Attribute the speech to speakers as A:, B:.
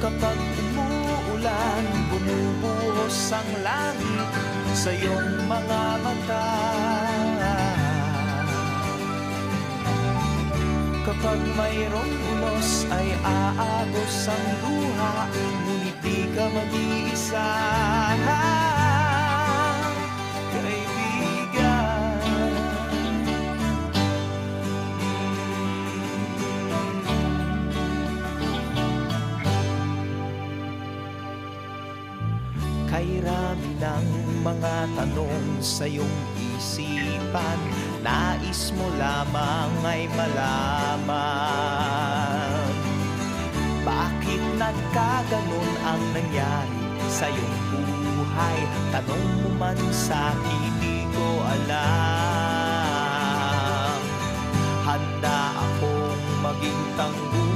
A: Kapag umuulan, bumubuhos ang langit sa iyong mga mata. Kapag mayroong unos ay aagos ang luha, ngunit di ka mag-iisa, kaibigan. Kay rami ng mga tanong sa iyong isipan, nais mo lamang ay malaman, bakit nagkaganon ang nangyari sa iyong buhay? Tanong mo man sa'kin, di ko alam. Handa akong maging tangguhan